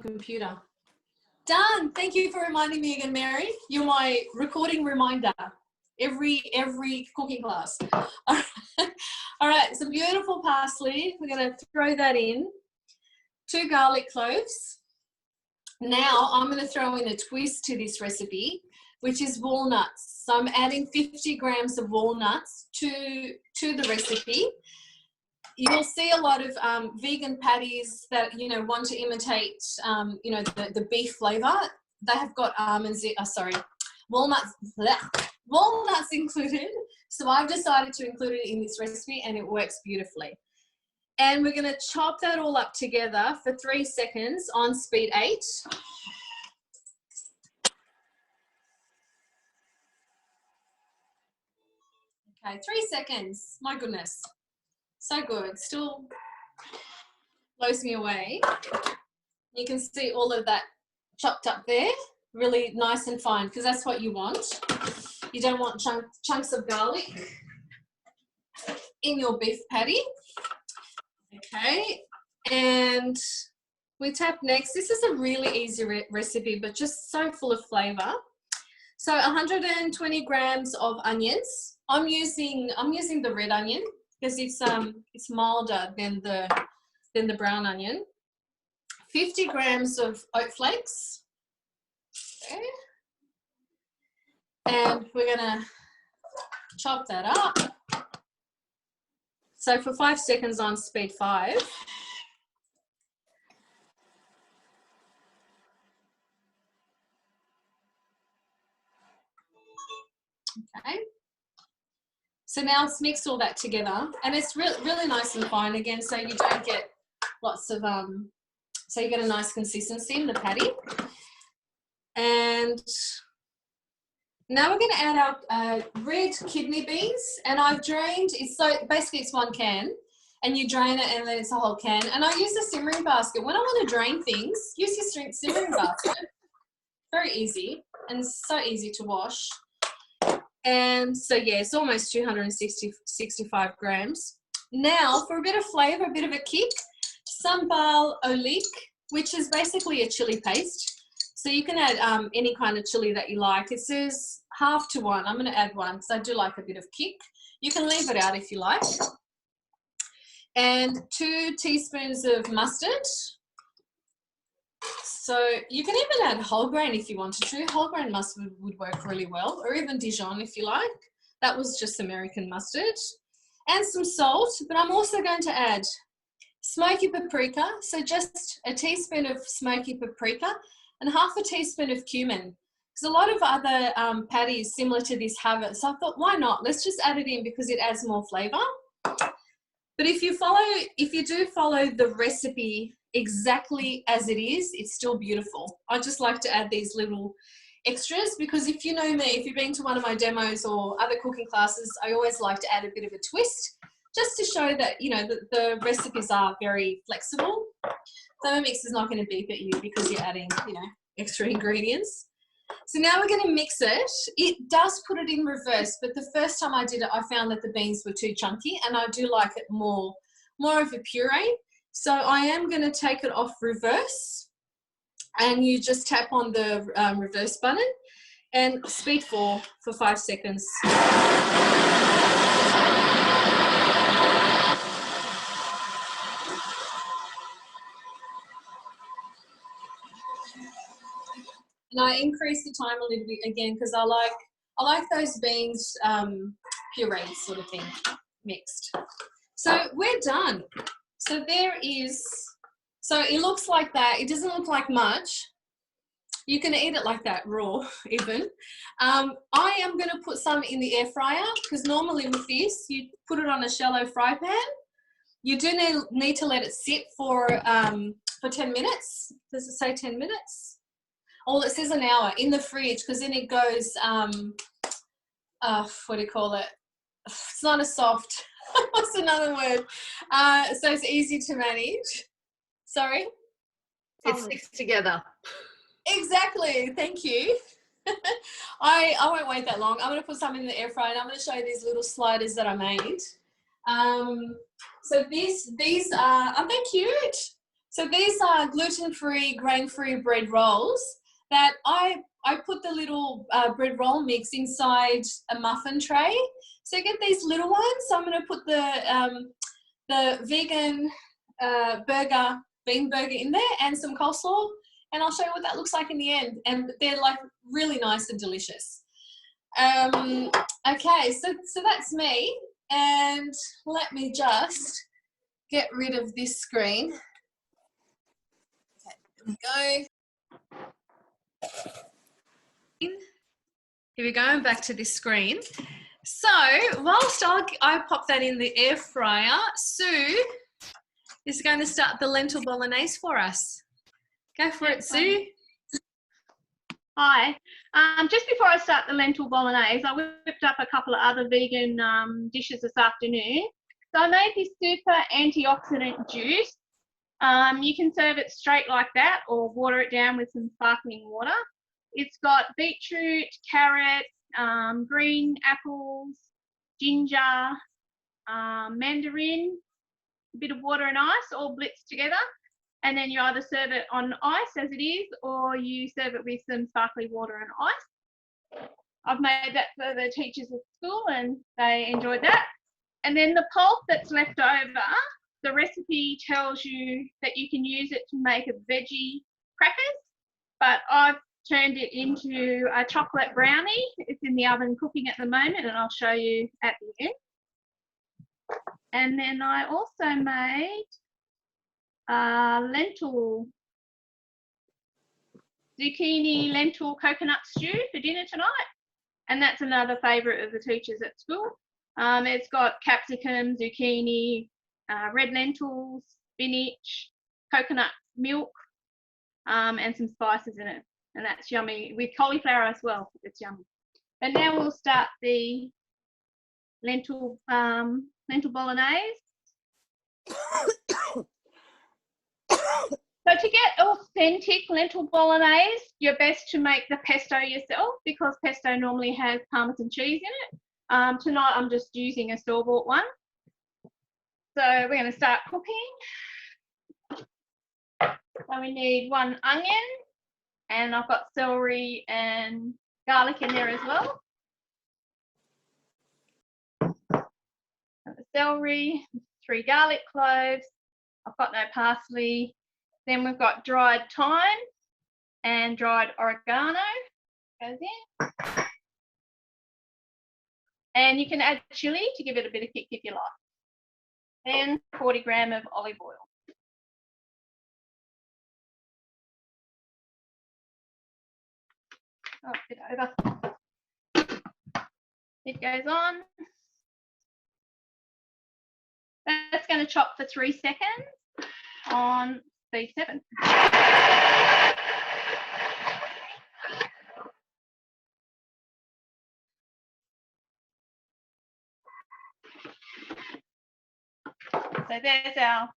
computer. Done. Thank you for reminding me again, Mary. You're my recording reminder every cooking class. All right, some beautiful parsley. We're going to throw that in. 2 garlic cloves. Now I'm going to throw in a twist to this recipe, which is walnuts. So I'm adding 50 grams of walnuts to the recipe. You'll see a lot of vegan patties that, you know, want to imitate, you know, the beef flavor. They have got walnuts included. So I've decided to include it in this recipe and it works beautifully. And we're going to chop that all up together for 3 seconds on speed 8. Okay, 3 seconds. My goodness. So good. Still blows me away. You can see all of that chopped up there. Really nice and fine, because that's what you want. You don't want chunks of garlic in your beef patty. Okay, and we tap next. This is a really easy recipe, but just so full of flavor. So 120 grams of onions. I'm using the red onion because it's milder than the brown onion. 50 grams of oat flakes. Okay. And we're gonna chop that up. So for 5 seconds on speed 5. Okay. So now let's mix all that together, and it's really nice and fine again, so you don't get lots of so you get a nice consistency in the patty. And now we're going to add our red kidney beans, and I've drained. Basically it's 1 can, and you drain it, and then it's a whole can. And I use a simmering basket. When I want to drain things, use your simmering basket. Very easy and so easy to wash. And so yeah, it's almost 265 grams. Now for a bit of flavor, a bit of a kick, sambal olik, which is basically a chili paste. So you can add any kind of chili that you like. It says 1/2 to 1. I'm going to add 1 because I do like a bit of kick. You can leave it out if you like. And 2 teaspoons of mustard. So you can even add whole grain if you wanted to. Whole grain mustard would work really well, or even Dijon if you like. That was just American mustard. And some salt, but I'm also going to add smoky paprika. So just a teaspoon of smoky paprika and 1/2 teaspoon of cumin. Because a lot of other patties similar to this have it. So I thought, why not? Let's just add it in because it adds more flavor. But if you do follow the recipe exactly as it is, it's still beautiful. I just like to add these little extras because if you know me, if you've been to one of my demos or other cooking classes, I always like to add a bit of a twist just to show that, you know, the recipes are very flexible. Thermomix is not going to beep at you because you're adding, you know, extra ingredients. So now we're going to mix it. It does put it in reverse, but the first time I did it, I found that the beans were too chunky, and I do like it more of a puree. So I am going to take it off reverse, and you just tap on the reverse button and speed 4 for 5 seconds. And I increase the time a little bit again because I like those beans pureed sort of thing, mixed. So we're done. So so it looks like that. It doesn't look like much. You can eat it like that, raw even. I am going to put some in the air fryer because normally with this, you put it on a shallow fry pan. You do need to let it sit for 10 minutes. Does it say 10 minutes? Oh, it says an hour in the fridge because then it goes, what do you call it? It's not a soft, what's another word? So it's easy to manage. Sorry? It sticks together. Exactly, thank you. I won't wait that long. I'm going to put some in the air fryer and I'm going to show you these little sliders that I made. So these are, aren't they cute? So these are gluten-free, grain-free bread rolls that I put the little bread roll mix inside a muffin tray. So you get these little ones. So I'm going to put the vegan bean burger in there and some coleslaw, and I'll show you what that looks like in the end. And they're like really nice and delicious. Okay, so that's me, and let me just get rid of this screen. Okay, here we go. Here we go, I'm back to this screen. So whilst I pop that in the air fryer, Sue is going to start the lentil bolognese for us. Go for it, Sue. Hi. Just before I start the lentil bolognese, I whipped up a couple of other vegan dishes this afternoon. So I made this super antioxidant juice. You can serve it straight like that or water it down with some sparkling water. It's got beetroot, carrot, green apples, ginger, mandarin, a bit of water and ice, all blitzed together. And then you either serve it on ice as it is, or you serve it with some sparkling water and ice. I've made that for the teachers at school and they enjoyed that. And then the pulp that's left over, the recipe tells you that you can use it to make a veggie crackers, but I've turned it into a chocolate brownie. It's in the oven cooking at the moment, and I'll show you at the end. And then I also made zucchini lentil coconut stew for dinner tonight, and that's another favourite of the teachers at school. It's got capsicum, zucchini, red lentils, spinach, coconut milk, and some spices in it, and that's yummy with cauliflower as well. It's yummy. And now we'll start the lentil bolognese. So to get authentic lentil bolognese, you're best to make the pesto yourself because pesto normally has Parmesan cheese in it. Tonight I'm just using a store-bought one. So we're going to start cooking. So we need 1 onion, and I've got celery and garlic in there as well. And the celery, 3 garlic cloves. I've got no parsley. Then we've got dried thyme and dried oregano goes in. And you can add chili to give it a bit of kick if you like. Then 40 grams of olive oil. Oh, a bit over. It goes on. That's going to chop for 3 seconds on B7. So there's our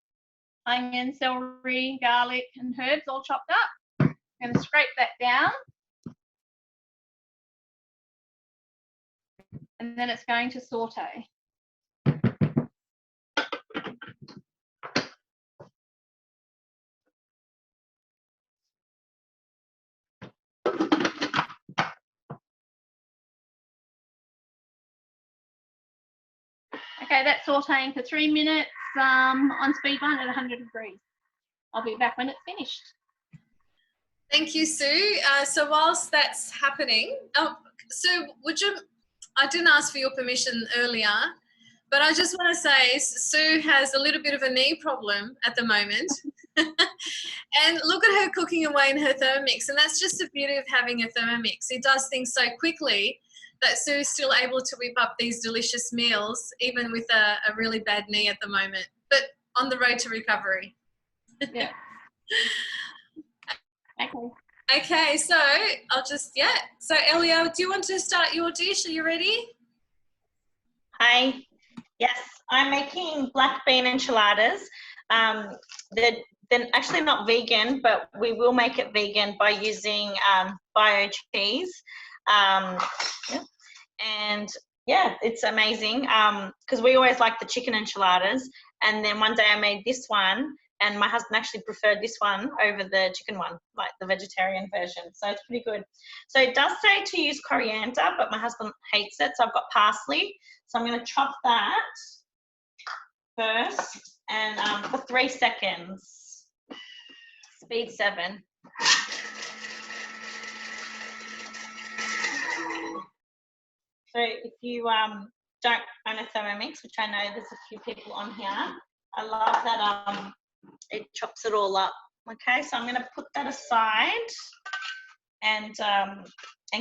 onion, celery, garlic and herbs all chopped up. I'm going to scrape that down. And then it's going to saute. Okay, that's sauteing for 3 minutes on speed 1 at 100 degrees. I'll be back when it's finished. Thank you, Sue. So whilst that's happening, Sue, I didn't ask for your permission earlier, but I just want to say Sue has a little bit of a knee problem at the moment. And look at her cooking away in her thermomix, and that's just the beauty of having a thermomix. It does things so quickly that Sue's still able to whip up these delicious meals, even with a really bad knee at the moment, but on the road to recovery. Yeah. Okay. Okay, so So Elia, do you want to start your dish? Are you ready? Hi. Yes, I'm making black bean enchiladas. They're actually not vegan, but we will make it vegan by using bio cheese. And yeah, it's amazing because we always like the chicken enchiladas. And then one day I made this one and my husband actually preferred this one over the chicken one, like the vegetarian version. So it's pretty good. So it does say to use coriander, but my husband hates it. So I've got parsley. So I'm going to chop that first and for 3 seconds. Speed 7. So if you don't own a thermomix, which I know there's a few people on here, I love that it chops it all up. Okay, so I'm going to put that aside and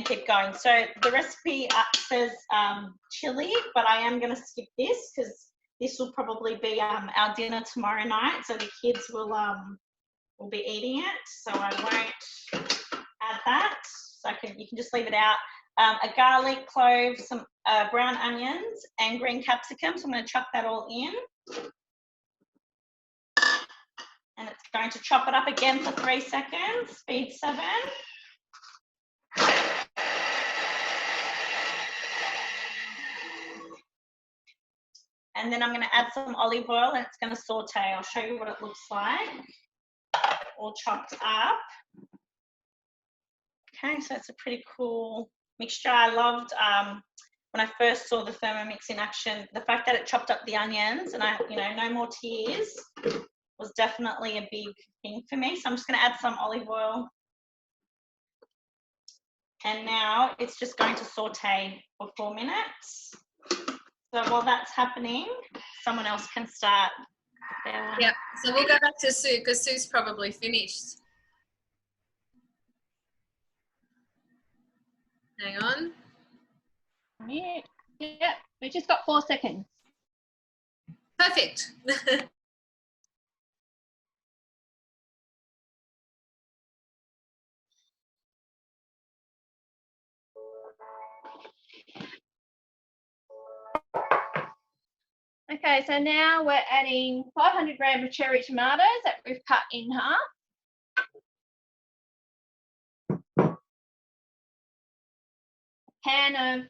keep going. So the recipe says chili, but I am going to skip this because this will probably be our dinner tomorrow night. So the kids will be eating it. So I won't add that. So you can just leave it out. A garlic clove, some brown onions and green capsicum. So I'm going to chuck that all in. And it's going to chop it up again for 3 seconds, speed 7. And then I'm going to add some olive oil and it's going to saute. I'll show you what it looks like, all chopped up. Okay, so it's a pretty cool mixture. I loved when I first saw the Thermomix in action, the fact that it chopped up the onions and no more tears was definitely a big thing for me. So I'm just going to add some olive oil. And now it's just going to saute for 4 minutes. So while that's happening, someone else can start. Yeah, so we'll go back to Sue because Sue's probably finished. Hang on. Yeah, we just got 4 seconds. Perfect. Okay, so now we're adding 500 grams of cherry tomatoes that we've cut in half. A can of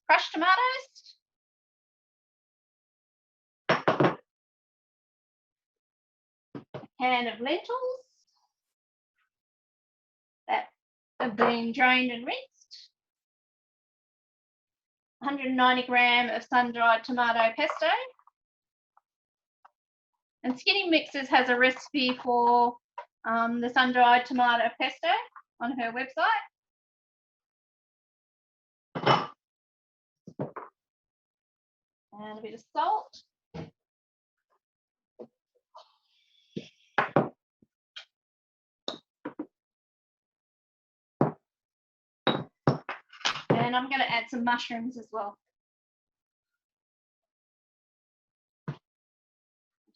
crushed tomatoes. A can of lentils that have been drained and rinsed. 190 grams of sun-dried tomato pesto. And Skinny Mixes has a recipe for the sun-dried tomato pesto on her website. And a bit of salt. And I'm going to add some mushrooms as well.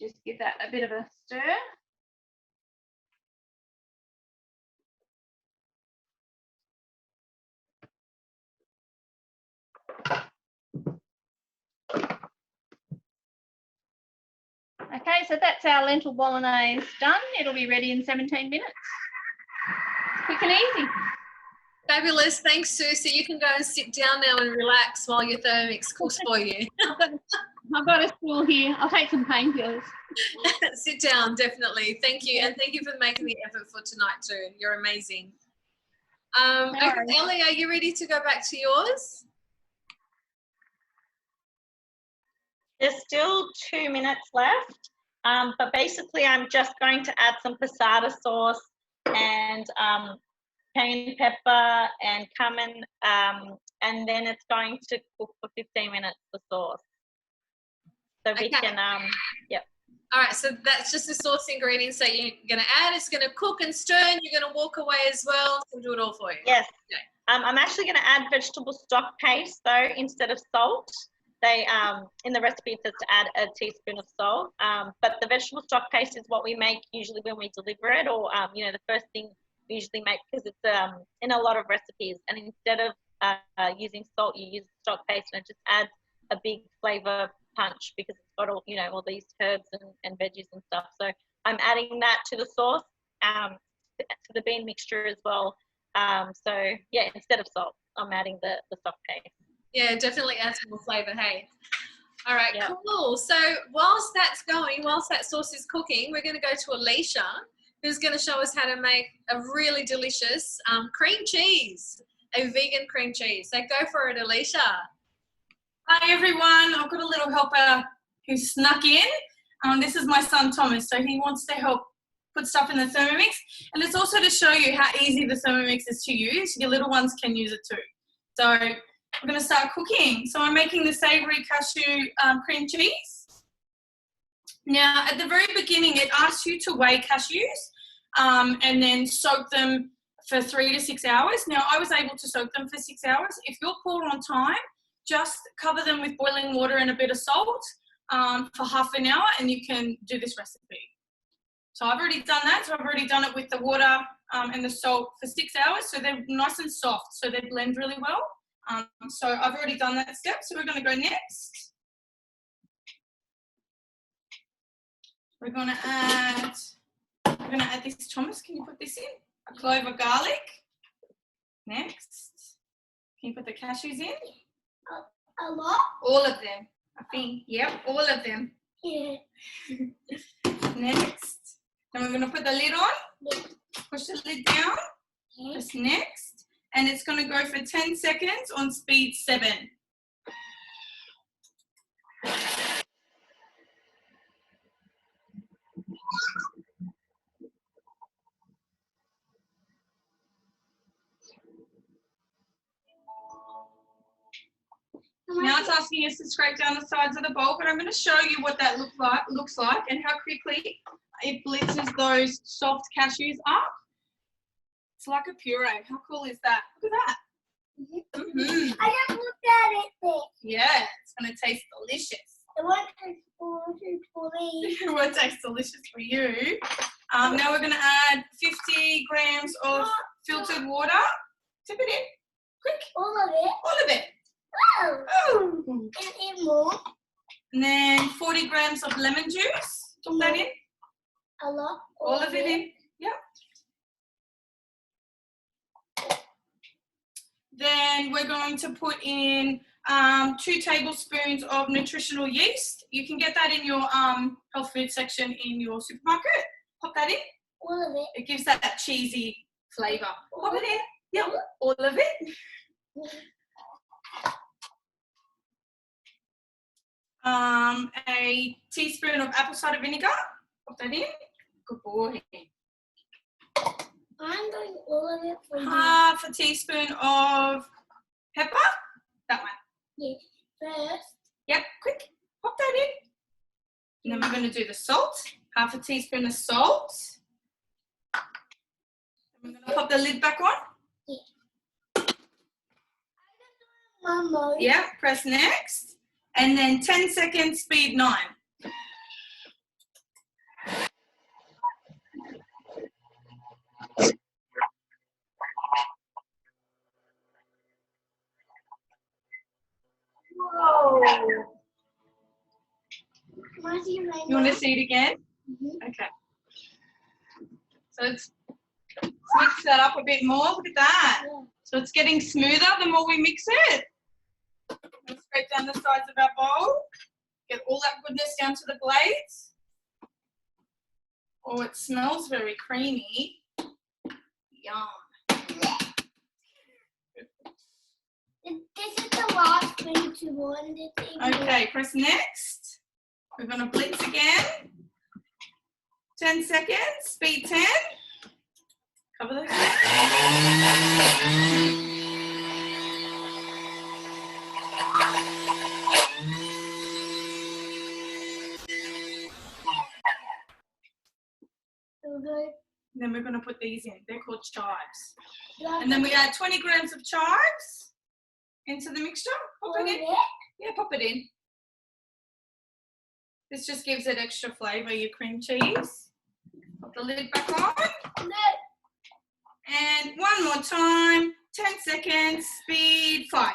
Just give that a bit of a stir. Okay, so that's our lentil bolognese done. It'll be ready in 17 minutes. Quick and easy. Fabulous. Thanks, Sue. So you can go and sit down now and relax while your Thermomix cooks for you. I've got a stool here. I'll take some painkillers. Sit down, definitely. Thank you. And thank you for making the effort for tonight too. You're amazing. Okay, Ellie, are you ready to go back to yours? There's still 2 minutes left, but basically I'm just going to add some passata sauce and cayenne pepper and cumin, and then it's going to cook for 15 minutes, the sauce. So we can, yep. All right, so that's just the sauce ingredients that you're going to add. It's going to cook and stir, and you're going to walk away as well. We'll do it all for you. Yes. Okay. I'm actually going to add vegetable stock paste, though, instead of salt. They in the recipe it says to add a teaspoon of salt, but the vegetable stock paste is what we make usually when we deliver it, or the first thing we usually make, because it's in a lot of recipes. And instead of using salt, you use stock paste, and it just adds a big flavor punch because it's got all all these herbs and veggies and stuff. So I'm adding that to the sauce, to the bean mixture as well. So yeah, instead of salt, I'm adding the stock paste. Yeah, definitely adds more flavour, hey. All right, Yep. cool. So whilst that's going, whilst that sauce is cooking, we're going to go to Alicia, who's going to show us how to make a really delicious cream cheese, a vegan cream cheese. So go for it, Alicia. Hi everyone, I've got a little helper who snuck in. This is my son Thomas, so he wants to help put stuff in the thermomix, and it's also to show you how easy the thermomix is to use. Your little ones can use it too. So we're going to start cooking. So I'm making the savoury cashew cream cheese. Now at the very beginning it asks you to weigh cashews and then soak them for 3 to 6 hours. Now I was able to soak them for 6 hours. If you're poor on time, just cover them with boiling water and a bit of salt for half an hour and you can do this recipe. So I've already done that. So I've already done it with the water and the salt for 6 hours. So they're nice and soft, so they blend really well. So I've already done that step. So we're going to go next. We're going to add this, Thomas, can you put this in? A clove of garlic. Next. Can you put the cashews in? A lot? All of them, I think. Yep, all of them. Yeah. Next. Then we're going to put the lid on. Yeah. Push the lid down. Yeah. Press next. And it's going to go for 10 seconds on speed 7. Now it's asking us to scrape down the sides of the bowl, but I'm going to show you what that looks like and how quickly it blitzes those soft cashews up. It's like a puree. How cool is that? Look at that. Mm-hmm. I just looked at it there. Yeah, it's going to taste delicious. It won't taste delicious for me. It won't taste delicious for you. Now we're going to add 50 grams of filtered water. Tip it in. Quick. All of it? All of it. Oh. Oh. And more? And then 40 grams of lemon juice. Put that in. A lot? All of it in. Yep. Then we're going to put in 2 tablespoons of nutritional yeast. You can get that in your health food section in your supermarket. Pop that in. All of it? It gives that cheesy flavour. Pop it in. Yep. All of it. A teaspoon of apple cider vinegar. Pop that in. Good boy. I'm doing all of it for you. Half a teaspoon of pepper. That one. Yes. First. Yep, quick. Pop that in. And then we're going to do the salt. Half a teaspoon of salt. And we're going to pop the lid back on. Mama. Yep, press next. And then 10 seconds, speed 9. Whoa. You want to see it again? Mm-hmm. Okay. So let's mix that up a bit more. Look at that. Yeah. So it's getting smoother the more we mix it. Let's scrape down the sides of our bowl. Get all that goodness down to the blades. Oh, it smells very creamy. Yum. This is the last thing to want. Okay, press next. We're going to blitz again. 10 seconds, speed 10. Cover those. Then we're going to put these in. They're called chives. And then we add 20 grams of chives into the mixture. Pop it in. Yeah, pop it in. This just gives it extra flavour, your cream cheese. Pop the lid back on. And one more time. 10 seconds, speed 5.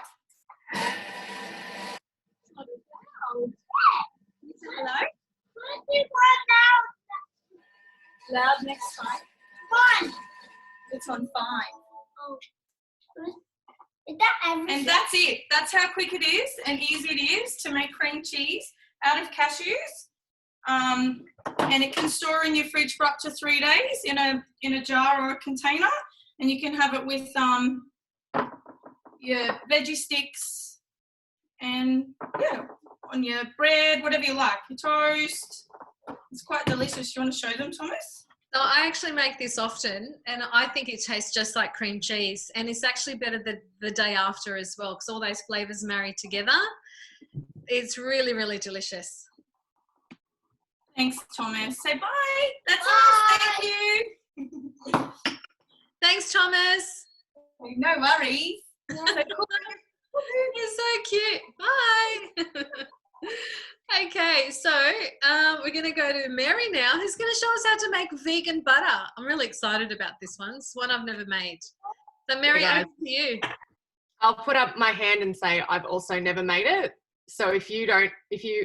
Hello? Loud next time. 1. It's on 5. Oh. Is that everything? And that's it. That's how quick it is and easy it is to make cream cheese out of cashews. And it can store in your fridge for up to 3 days in a jar or a container. And you can have it with your veggie sticks and, yeah, on your bread, whatever you like, your toast. It's quite delicious. Do you want to show them, Thomas? So I actually make this often, and I think it tastes just like cream cheese, and it's actually better the day after as well, because all those flavours marry together. It's really, really delicious. Thanks, Thomas. Say bye. That's all. Thank you. Thanks, Thomas. No worries. You're so cute. Bye. Okay, so we're going to go to Mary now, who's going to show us how to make vegan butter. I'm really excited about this one. It's one I've never made. So Mary, over to you. I'll put up my hand and say I've also never made it. So if you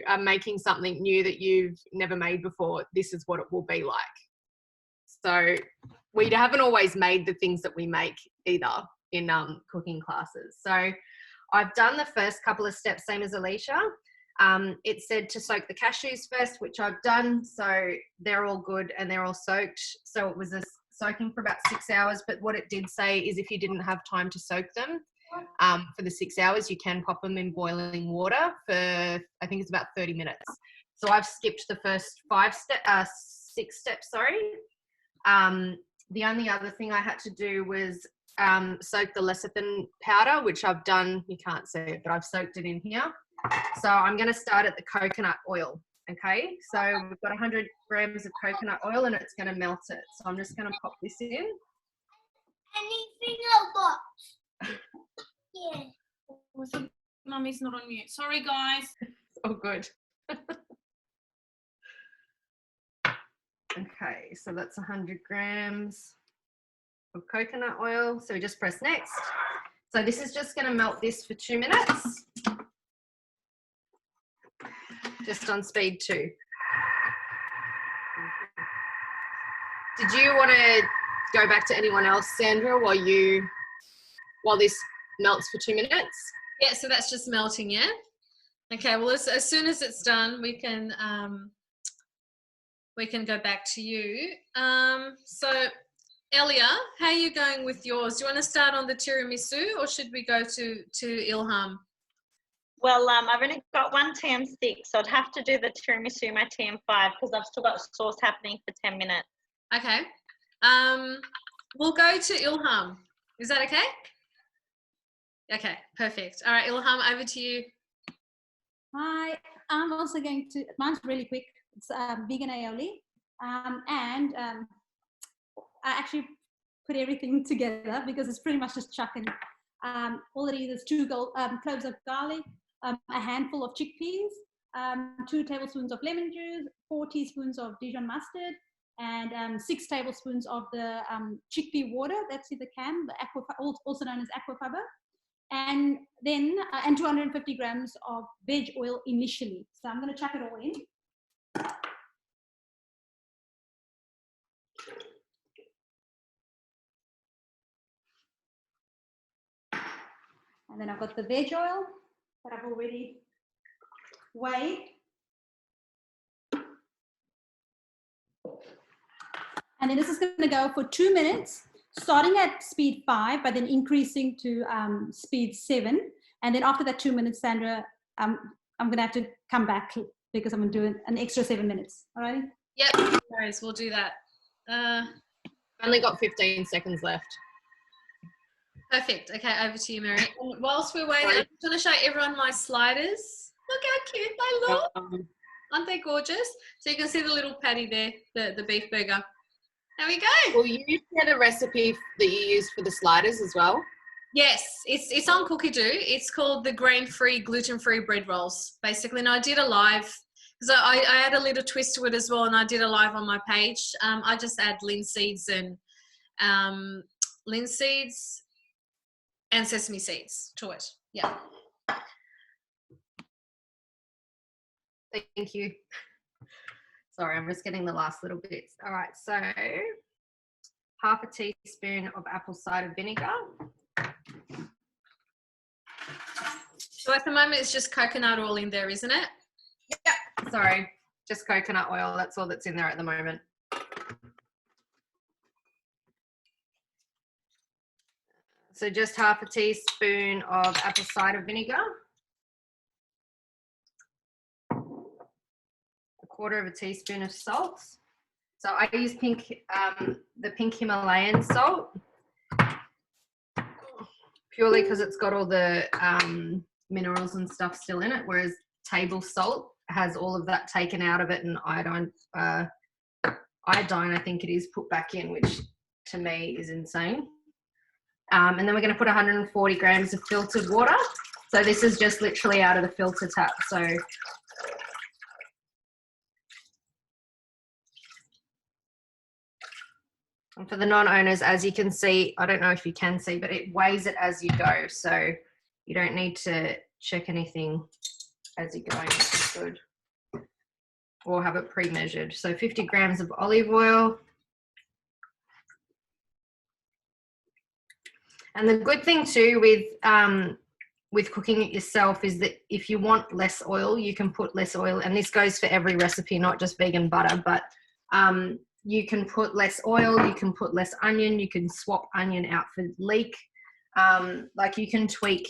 are making something new that you've never made before, this is what it will be like. So we haven't always made the things that we make either in cooking classes. So I've done the first couple of steps, same as Alicia. It said to soak the cashews first, which I've done. So they're all good and they're all soaked. So it was soaking for about 6 hours. But what it did say is if you didn't have time to soak them for the 6 hours, you can pop them in boiling water for, I think it's about 30 minutes. So I've skipped the first 6 steps, sorry. The only other thing I had to do was soak the lecithin powder, which I've done. You can't see it, but I've soaked it in here. So I'm going to start at the coconut oil. Okay, so we've got 100 grams of coconut oil and it's going to melt it. So I'm just going to pop this in. Anything I want. Yeah. Mummy's not on mute. Sorry, guys. It's all good. Okay, so that's 100 grams of coconut oil. So we just press next. So this is just going to melt this for 2 minutes. Just on speed 2. Did you want to go back to anyone else, Sandra, while this melts for 2 minutes? Yeah, so that's just melting, yeah? Okay, well, as soon as it's done, we can go back to you. So, Elia, how are you going with yours? Do you want to start on the tiramisu or should we go to Ilham? Well, I've only got 1 TM6, so I'd have to do the tiramisu, my TM5, because I've still got sauce happening for 10 minutes. Okay. We'll go to Ilham. Is that okay? Okay, perfect. All right, Ilham, over to you. Hi, I'm also going to, mine's really quick. It's vegan aioli. And I actually put everything together because it's pretty much just chucking. All it is 2 cloves of garlic, a handful of chickpeas, 2 tablespoons of lemon juice, 4 teaspoons of Dijon mustard, and 6 tablespoons of the chickpea water that's in the can, the also known as aquafaba, and then and 250 grams of veg oil initially. So I'm going to chuck it all in. And then I've got the veg oil that I've already weighed. And then this is going to go for 2 minutes, starting at speed 5, but then increasing to speed 7. And then after that 2 minutes, Sandra, I'm going to have to come back because I'm going to do an extra 7 minutes. All right? Yep, no worries, we'll do that. Only got 15 seconds left. Perfect. Okay, over to you, Mary. And whilst we're waiting, I'm just going to show everyone my sliders. Look how cute they look. Aren't they gorgeous? So you can see the little patty there, the beef burger. There we go. Will you share the recipe that you use for the sliders as well? Yes, it's on Cookie Do. It's called the grain-free, gluten-free bread rolls, basically. And I did a live, because I add a little twist to it as well, and I did a live on my page. I just add linseeds and sesame seeds to it. Yeah. Thank you. Sorry, I'm just getting the last little bits. All right, so half a teaspoon of apple cider vinegar. So at the moment it's just coconut oil in there, isn't it? Yeah, sorry, just coconut oil. That's all that's in there at the moment. So just half a teaspoon of apple cider vinegar, a quarter of a teaspoon of salt. So I use the pink Himalayan salt, purely because it's got all the minerals and stuff still in it, whereas table salt has all of that taken out of it, and iodine I think it is, put back in, which to me is insane. And then we're going to put 140 grams of filtered water. So this is just literally out of the filter tap. So and for the non-owners, as you can see, I don't know if you can see, but it weighs it as you go. So you don't need to check anything as you go, which is good. Or have it pre-measured. So 50 grams of olive oil. And the good thing too with cooking it yourself is that if you want less oil, you can put less oil. And this goes for every recipe, not just vegan butter, but you can put less oil, you can put less onion, you can swap onion out for leek. Like you can tweak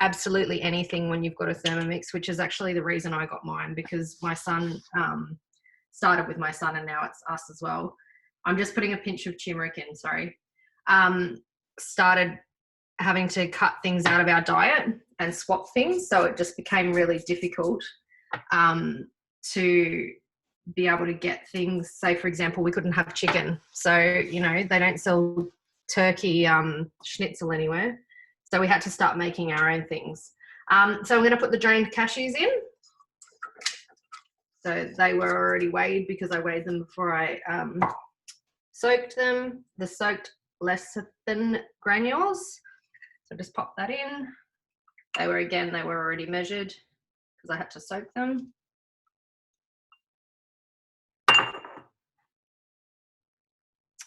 absolutely anything when you've got a Thermomix, which is actually the reason I got mine, because my son started with my son and now it's us as well. I'm just putting a pinch of turmeric in, sorry. Started having to cut things out of our diet and swap things, so it just became really difficult to be able to get things. Say for example, we couldn't have chicken, so you know they don't sell turkey schnitzel anywhere, so we had to start making our own things. So I'm going to put the drained cashews in. So they were already weighed because I weighed them before I soaked them. The soaked lecithin granules, so just pop that in. They were already measured because I had to soak them.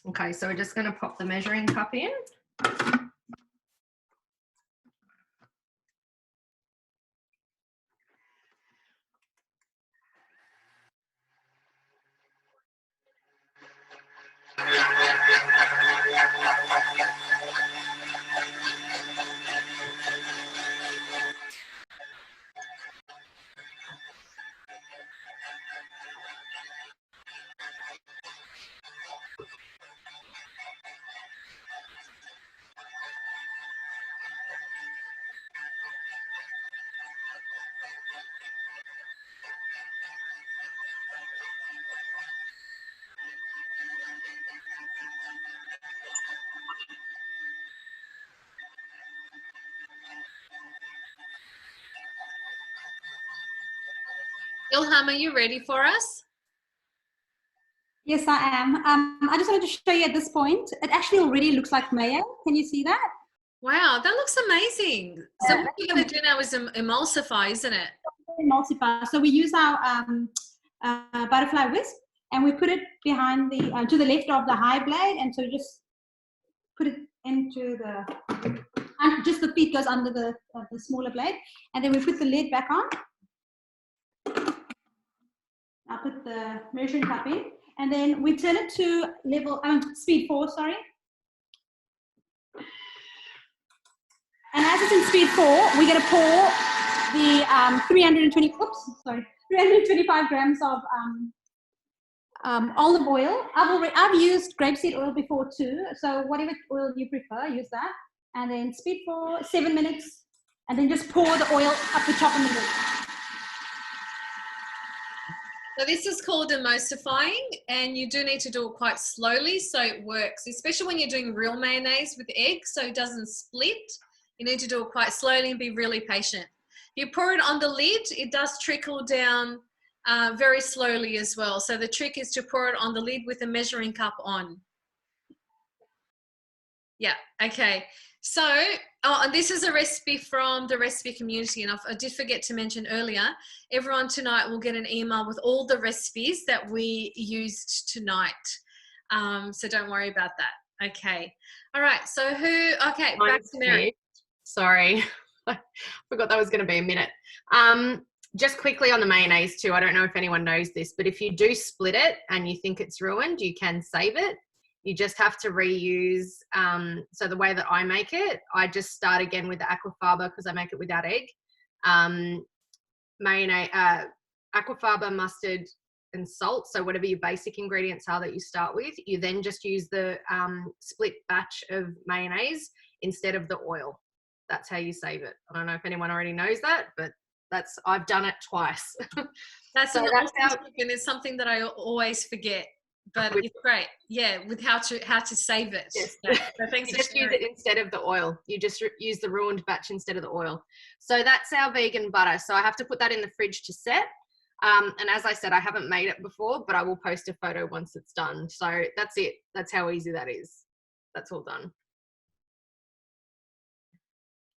Okay, so we're just going to pop the measuring cup in. Ilham, are you ready for us? Yes, I am. I just wanted to show you at this point, it actually already looks like mayo. Can you see that? Wow, that looks amazing. So what you're going to do now is emulsify, isn't it? Emulsify. So we use our butterfly whisk, and we put it behind the to the left of the high blade, and so just put it into the, and just the feet goes under the smaller blade, and then we put the lid back on. I'll put the measuring cup in, and then we turn it to speed 4, sorry. And as it's in speed 4, we're going to pour the 325 grams of olive oil. I've used grapeseed oil before too, so whatever oil you prefer, use that. And then speed 4, 7 minutes, and then just pour the oil up the top of the lid. So this is called emulsifying, and you do need to do it quite slowly so it works, especially when you're doing real mayonnaise with eggs, so it doesn't split. You need to do it quite slowly and be really patient. If you pour it on the lid, it does trickle down very slowly as well. So the trick is to pour it on the lid with a measuring cup on. Yeah, okay. So, and this is a recipe from the recipe community, and I did forget to mention earlier, everyone tonight will get an email with all the recipes that we used tonight. So don't worry about that. Okay. All right. So back to Mary. Sorry. I forgot that was going to be a minute. Just quickly on the mayonnaise too, I don't know if anyone knows this, but if you do split it and you think it's ruined, you can save it. You just have to reuse. So the way that I make it, I just start again with the aquafaba because I make it without egg. Mayonnaise, aquafaba, mustard, and salt. So whatever your basic ingredients are that you start with, you then just use the split batch of mayonnaise instead of the oil. That's how you save it. I don't know if anyone already knows that, but I've done it twice. That's So an that's awesome tip, and it's something that I always forget. But it's great, yeah, with how to save it. Yes. Yeah. So thanks You for just use sharing. it instead of the oil. You just use the ruined batch instead of the oil. So that's our vegan butter. So I have to put that in the fridge to set. And as I said, I haven't made it before, but I will post a photo once it's done. So that's it. That's how easy that is. That's all done.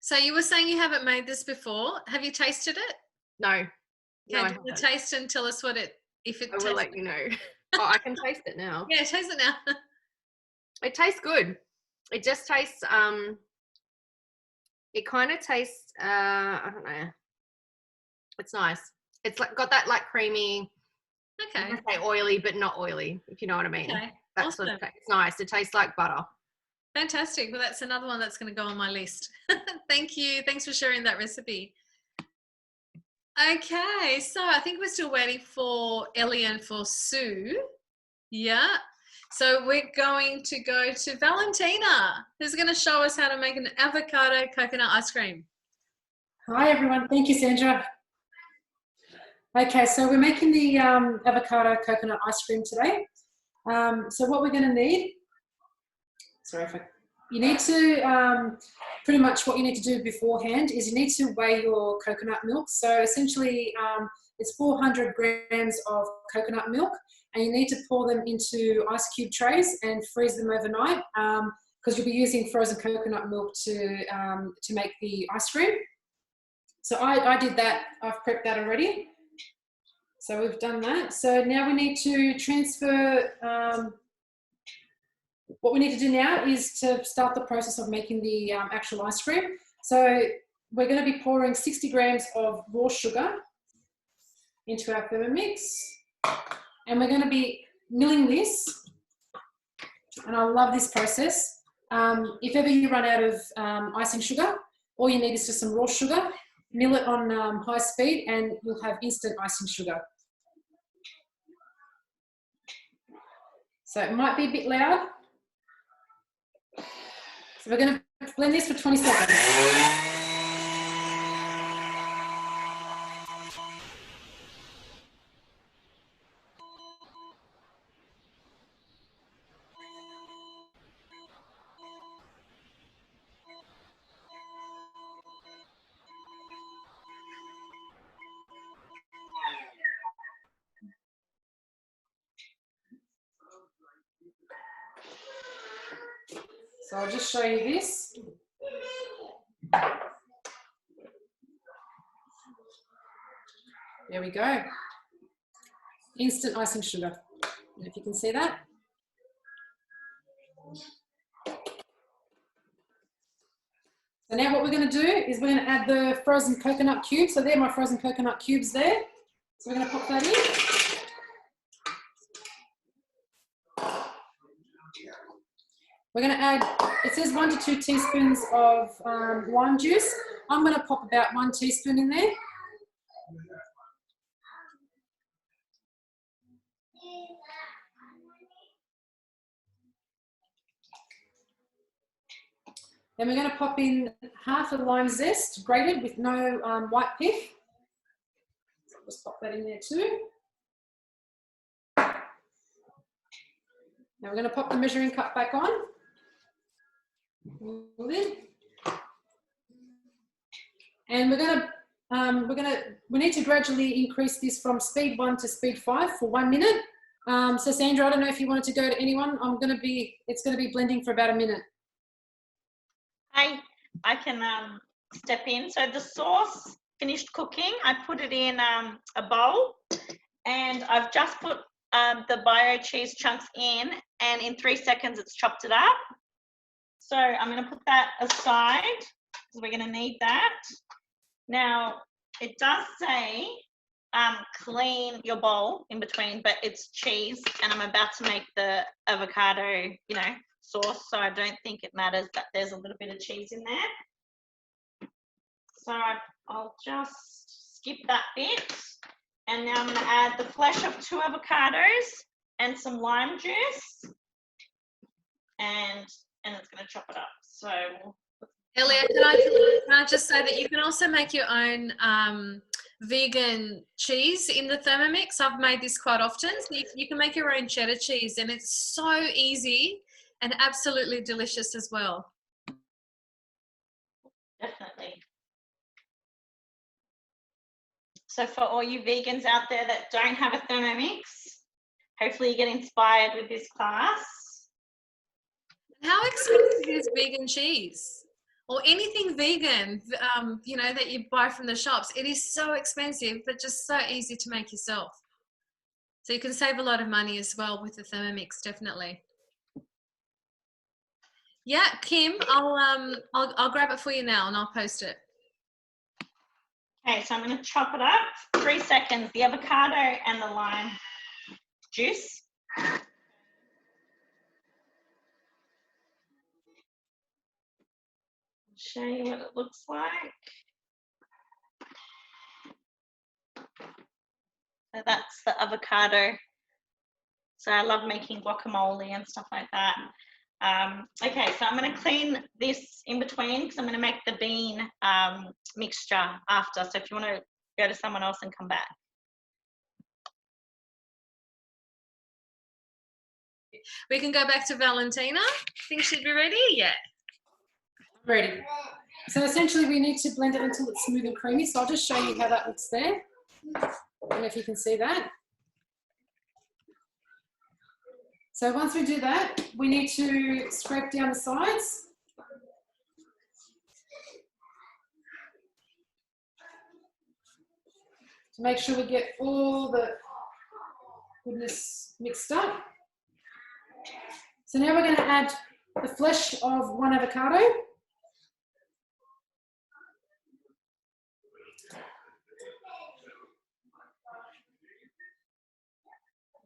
So you were saying you haven't made this before. Have you tasted it? No. No, I Can you haven't. taste and tell us what if it I will tastes? let you know. Oh, I can taste it now. Yeah, taste it now. It tastes good. It just tastes, it kind of tastes, I don't know. It's nice. It's like got that like creamy, Okay. I'm gonna say oily, but not oily, if you know what I mean. Okay. That's Awesome. it's nice. It tastes like butter. Fantastic. Well, that's another one that's going to go on my list. Thank you. Thanks for sharing that recipe. Okay, so I think we're still waiting for Ellie and for Sue. Yeah. So we're going to go to Valentina, who's going to show us how to make an avocado coconut ice cream. Hi everyone, thank you Sandra. Okay, so we're making the avocado coconut ice cream today. So what we're going to need, you need to, pretty much what you need to do beforehand is you need to weigh your coconut milk. So essentially it's 400 grams of coconut milk, and you need to pour them into ice cube trays and freeze them overnight because you'll be using frozen coconut milk to make the ice cream. So I did that, I've prepped that already. So we've done that. So now we need to transfer, what we need to do now is to start the process of making the actual ice cream. So we're going to be pouring 60 grams of raw sugar into our thermomix. And we're going to be milling this. And I love this process. If ever you run out of icing sugar, all you need is just some raw sugar. Mill it on high speed and you'll have instant icing sugar. So it might be a bit loud. So we're going to blend this for 20 seconds. So I'll just show you this. There we go. Instant icing sugar. I don't know if you can see that. So now what we're going to do is we're going to add the frozen coconut cubes. So there are my frozen coconut cubes there. So we're going to pop that in. We're going to add, it says 1 to 2 teaspoons of lime juice. I'm going to pop about 1 teaspoon in there. Then we're going to pop in half a lime zest, grated with no white pith. So I'll just pop that in there too. Now we're going to pop the measuring cup back on. And we need to gradually increase this from speed 1 to speed 5 for 1 minute. So Sandra, I don't know if you wanted to go to anyone. It's going to be blending for about a minute. I can step in. So the sauce finished cooking. I put it in a bowl, and I've just put the bio cheese chunks in, and in 3 seconds it's chopped it up. So I'm going to put that aside. because we're going to need that. Now, it does say clean your bowl in between, but it's cheese, and I'm about to make the avocado, you know, sauce, so I don't think it matters that there's a little bit of cheese in there. So I'll just skip that bit, and now I'm going to add the flesh of 2 avocados and some lime juice, and it's going to chop it up. So Elliot, can I just say that you can also make your own vegan cheese in the Thermomix? I've made this quite often. So you can make your own cheddar cheese, and it's so easy and absolutely delicious as well. Definitely. So for all you vegans out there that don't have a Thermomix, hopefully you get inspired with this class. How expensive is vegan cheese? Or anything vegan, you know, that you buy from the shops. It is so expensive, but just so easy to make yourself. So you can save a lot of money as well with the Thermomix, definitely. Yeah, Kim, I'll grab it for you now and I'll post it. Okay, so I'm going to chop it up. 3 seconds, the avocado and the lime juice. Show you what it looks like. So that's the avocado. So I love making guacamole and stuff like that. Okay, so I'm going to clean this in between because I'm going to make the bean mixture after. So if you want to go to someone else and come back. We can go back to Valentina. Think she'd be ready? Yeah. Ready. So essentially we need to blend it until it's smooth and creamy. So I'll just show you how that looks there. I don't know if you can see that. So once we do that, we need to scrape down the sides. To make sure we get all the goodness mixed up. So now we're going to add the flesh of 1 avocado.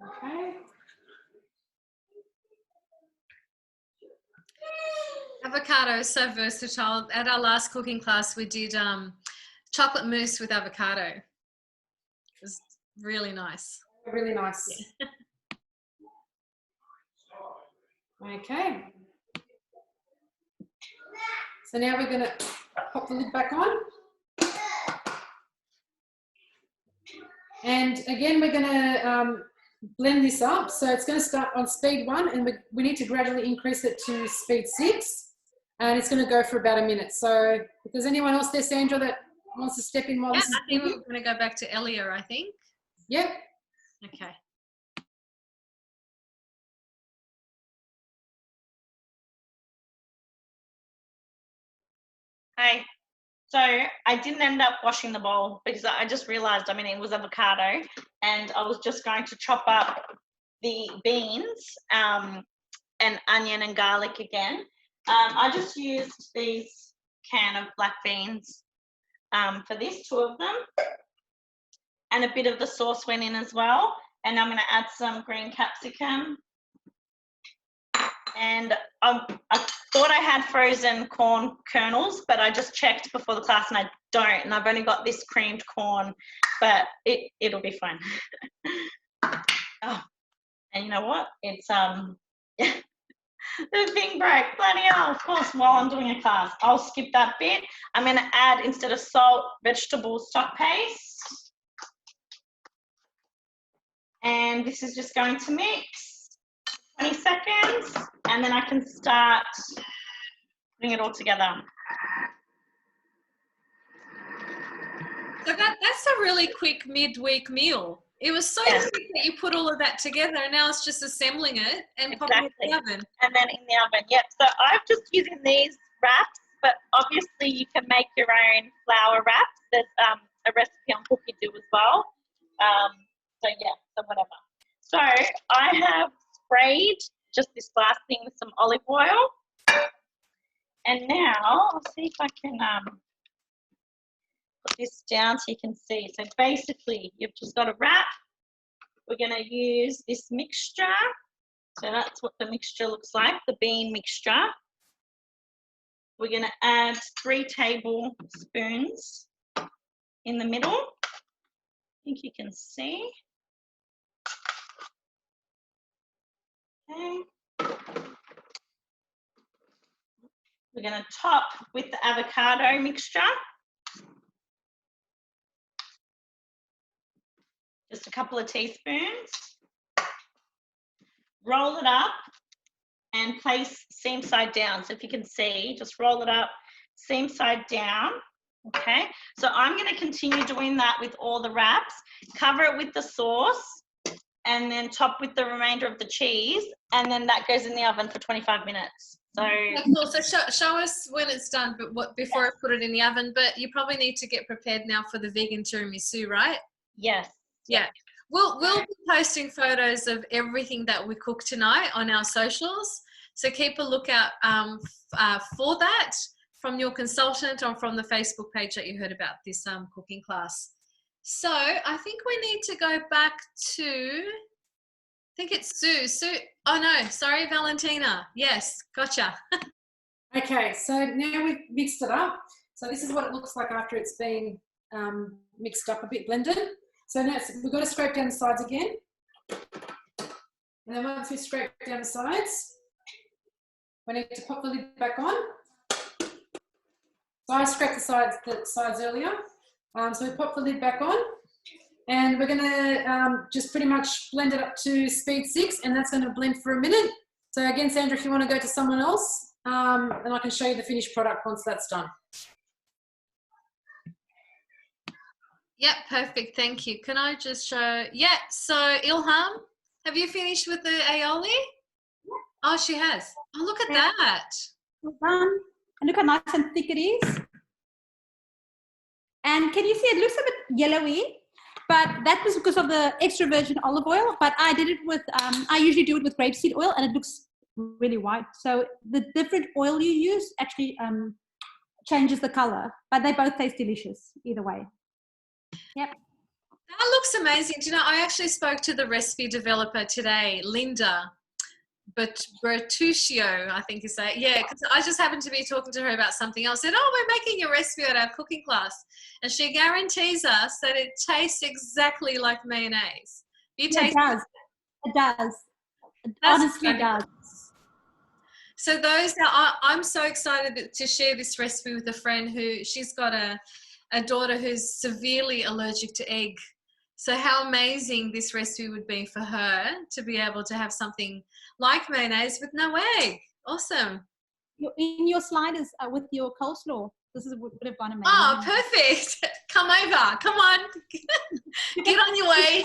Okay. Avocado is so versatile. At our last cooking class, we did chocolate mousse with avocado. It was really nice. Really nice. Yeah. Okay. So now we're going to pop the lid back on. And again, we're going to blend this up. So it's going to start on speed 1, and we need to gradually increase it to speed 6. And it's going to go for about a minute. So if there's anyone else there, Sandra, that wants to step in while this is I think we're going to go back to Elia, I think. Yep. Okay. Hey, so I didn't end up washing the bowl because I just realized, I mean, it was avocado, and I was just going to chop up the beans and onion and garlic again. I just used these can of black beans for this, 2 of them, and a bit of the sauce went in as well. And I'm going to add some green capsicum. And I thought I had frozen corn kernels, but I just checked before the class and I don't. And I've only got this creamed corn, but it'll be fine. Oh, and you know what? It's the thing broke. Bloody hell! Of course, while I'm doing a class, I'll skip that bit. I'm going to add, instead of salt, vegetable stock paste, and this is just going to mix. 20 seconds, and then I can start putting it all together. So that's a really quick midweek meal. It was so quick that you put all of that together, and now it's just assembling it and popping it in the oven. And then in the oven, yep. So I'm just using these wraps, but obviously you can make your own flour wraps. There's a recipe on Cookie Do as well. So yeah, so whatever. So I have sprayed just this last thing with some olive oil, And now I'll see if I can put this down so you can see. So basically, you've just got a wrap. We're going to use this mixture. So that's what the mixture looks like, the bean mixture. We're going to add 3 tablespoons in the middle. I think you can see. Okay. We're going to top with the avocado mixture. Just a couple of teaspoons. Roll it up and place seam side down. So if you can see, just roll it up, seam side down. Okay, so I'm going to continue doing that with all the wraps. Cover it with the sauce and then top with the remainder of the cheese, and then that goes in the oven for 25 minutes. So, cool. So show us when it's done, but before I put it in the oven. But you probably need to get prepared now for the vegan tiramisu, right? yes. Yeah. We'll be posting photos of everything that we cook tonight on our socials. So keep a lookout for that from your consultant or from the Facebook page that you heard about this cooking class. So I think we need to go back to, I think it's Sue. Sue, oh no, sorry, Valentina. Yes, gotcha. Okay, so now we've mixed it up. So this is what it looks like after it's been mixed up a bit, blended. So now we've got to scrape down the sides again. And then once we scrape down the sides, we need to pop the lid back on. So I scraped the sides earlier. So we pop the lid back on. And we're going to just pretty much blend it up to speed 6, and that's going to blend for a minute. So again, Sandra, if you want to go to someone else, and I can show you the finished product once that's done. Yep, perfect. Thank you. Can I just show? Yeah, so Ilham, have you finished with the aioli? Oh, she has. Oh, look at that. Well done. And look how nice and thick it is. And can you see it looks a bit yellowy, but that was because of the extra virgin olive oil. But I did it with, I usually do it with grapeseed oil, and it looks really white. So the different oil you use actually changes the color, but they both taste delicious either way. Yep. That looks amazing. Do you know, I actually spoke to the recipe developer today, Linda Bertuccio, I think you say. Yeah, because I just happened to be talking to her about something else. I said, oh, we're making a recipe at our cooking class. And she guarantees us that it tastes exactly like mayonnaise. You taste it does. It does. It honestly does. So I'm so excited to share this recipe with a friend who, she's got a daughter who's severely allergic to egg. So how amazing this recipe would be for her to be able to have something like mayonnaise with no egg. Awesome. In your sliders with your coleslaw, this would have gone amazing. Oh, perfect. Come over. Come on. Get on your way.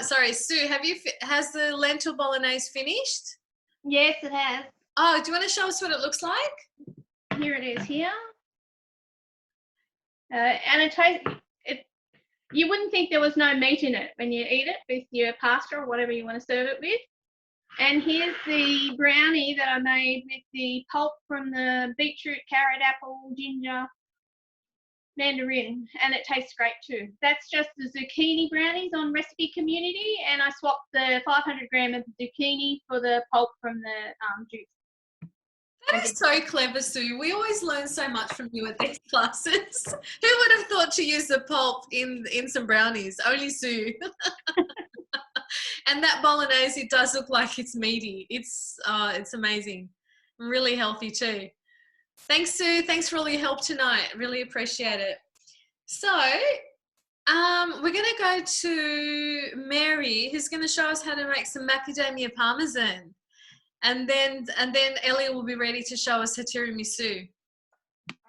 Sorry, Sue, has the lentil bolognese finished? Yes, it has. Oh, do you want to show us what it looks like? Here it is here. And it tastes, you wouldn't think there was no meat in it when you eat it with your pasta or whatever you want to serve it with. And here's the brownie that I made with the pulp from the beetroot, carrot, apple, ginger, mandarin, and it tastes great too. That's just the zucchini brownies on Recipe Community, and I swapped the 500 gram of zucchini for the pulp from the juice. That is so clever, Sue. We always learn so much from you at these classes. Who would have thought to use the pulp in some brownies? Only Sue. And that bolognese, it does look like it's meaty. It's amazing. Really healthy too. Thanks, Sue. Thanks for all your help tonight. Really appreciate it. So we're going to go to Mary, who's going to show us how to make some macadamia parmesan. And then Ellie will be ready to show us her tiramisu.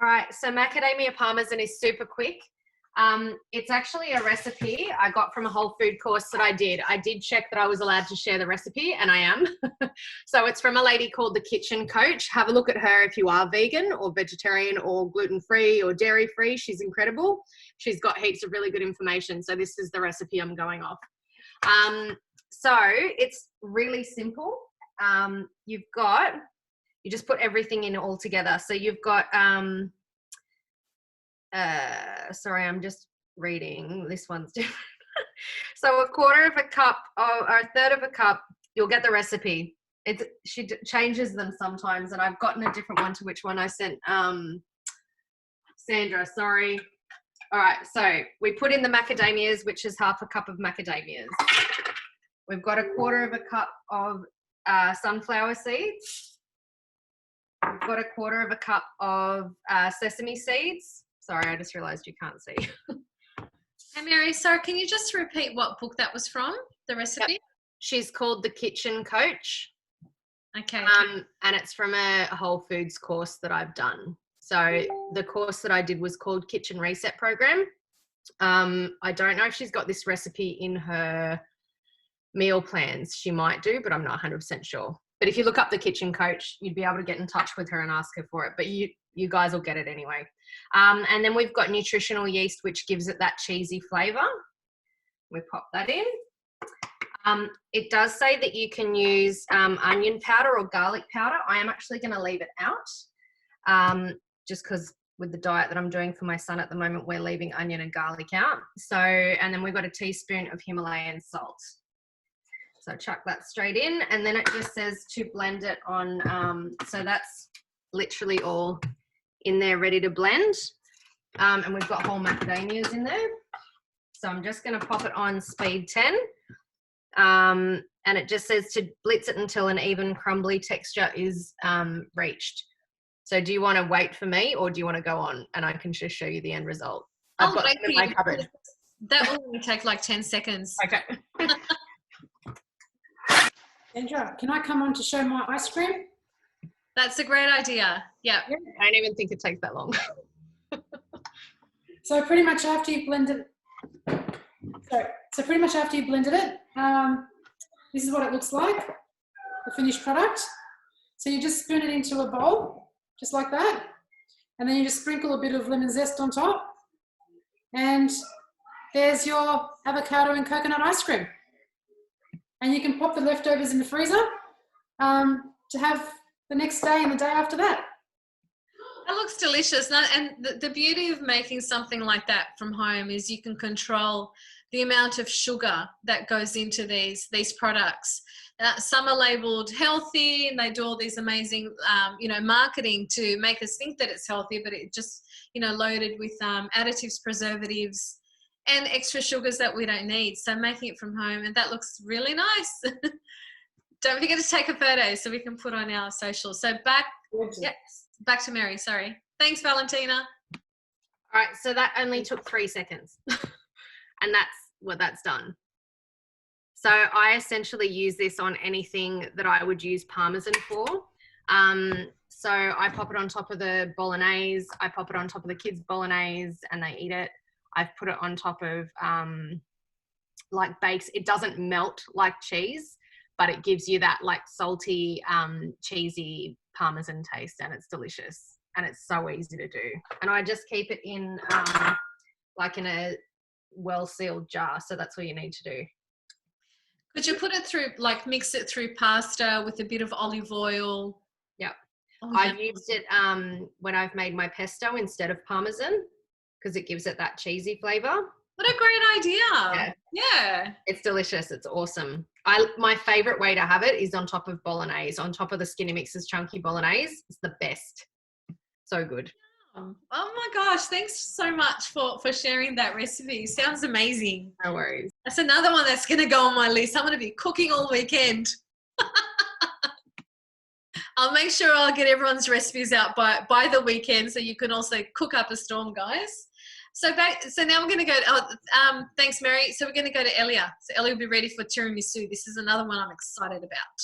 All right, so macadamia parmesan is super quick. It's actually a recipe I got from a whole food course that I did. I did check that I was allowed to share the recipe, and I am. So it's from a lady called the Kitchen Coach. Have a look at her if you are vegan or vegetarian or gluten-free or dairy-free. She's incredible. She's got heaps of really good information. So this is the recipe I'm going off. So it's really simple. You just put everything in all together. So you've got, sorry, I'm just reading. This one's different. So a quarter of a cup or a third of a cup, you'll get the recipe. She changes them sometimes, and I've gotten a different one to which one I sent Sandra, sorry. All right, so we put in the macadamias, which is half a cup of macadamias. We've got a quarter of a cup of sunflower seeds. We've got a quarter of a cup of sesame seeds. Sorry, I just realized you can't see. Hey Mary, sorry, can you just repeat what book that was from, the recipe? Yep. She's called The Kitchen Coach. Okay. And it's from a Whole Foods course that I've done. So the course that I did was called Kitchen Reset Program. I don't know if she's got this recipe in her meal plans. She might do, but I'm not 100% sure. But if you look up The Kitchen Coach, you'd be able to get in touch with her and ask her for it. But you guys will get it anyway. And then we've got nutritional yeast, which gives it that cheesy flavour. We pop that in. It does say that you can use onion powder or garlic powder. I am actually going to leave it out just because with the diet that I'm doing for my son at the moment, we're leaving onion and garlic out. So, and then we've got a teaspoon of Himalayan salt. So chuck that straight in, and then it just says to blend it on. So that's literally all in there ready to blend. And we've got whole macadamias in there. So I'm just going to pop it on speed 10. And it just says to blitz it until an even crumbly texture is reached. So do you want to wait for me, or do you want to go on and I can just show you the end result? I'll wait for you. That will only take like 10 seconds. Okay. Sandra, can I come on to show my ice cream? That's a great idea. Yeah. I don't even think it takes that long. So pretty much after you blended it, this is what it looks like, the finished product. So you just spoon it into a bowl, just like that. And then you just sprinkle a bit of lemon zest on top. And there's your avocado and coconut ice cream. And you can pop the leftovers in the freezer to have the next day and the day after that. That looks delicious. And the beauty of making something like that from home is you can control the amount of sugar that goes into these products. Some are labeled healthy, and they do all these amazing, marketing to make us think that it's healthy, but it just, loaded with additives, preservatives, and extra sugars that we don't need. So making it from home, and that looks really nice. Don't forget to take a photo so we can put on our socials. So back to Mary, sorry. Thanks, Valentina. All right, so that only took 3 seconds. And that's done. So I essentially use this on anything that I would use Parmesan for. So I pop it on top of the bolognese. I pop it on top of the kids' bolognese and they eat it. I've put it on top of like bakes. It doesn't melt like cheese, but it gives you that like salty, cheesy Parmesan taste, and it's delicious. And it's so easy to do. And I just keep it in like in a well-sealed jar. So that's all you need to do. Could you put it through, like mix it through pasta with a bit of olive oil? Yep. Oh, I've used it when I've made my pesto instead of Parmesan because it gives it that cheesy flavor. What a great idea. Yeah. It's delicious. It's awesome. My favorite way to have it is on top of bolognese, on top of the Skinny Mix's chunky bolognese. It's the best. So good. Oh my gosh, thanks so much for sharing that recipe. Sounds amazing. No worries. That's another one that's going to go on my list. I'm going to be cooking all weekend. I'll make sure I'll get everyone's recipes out by the weekend so you can also cook up a storm, guys. So now we're going to go to, thanks Mary. So we're going to go to Elia. So Elia will be ready for tiramisu. This is another one I'm excited about.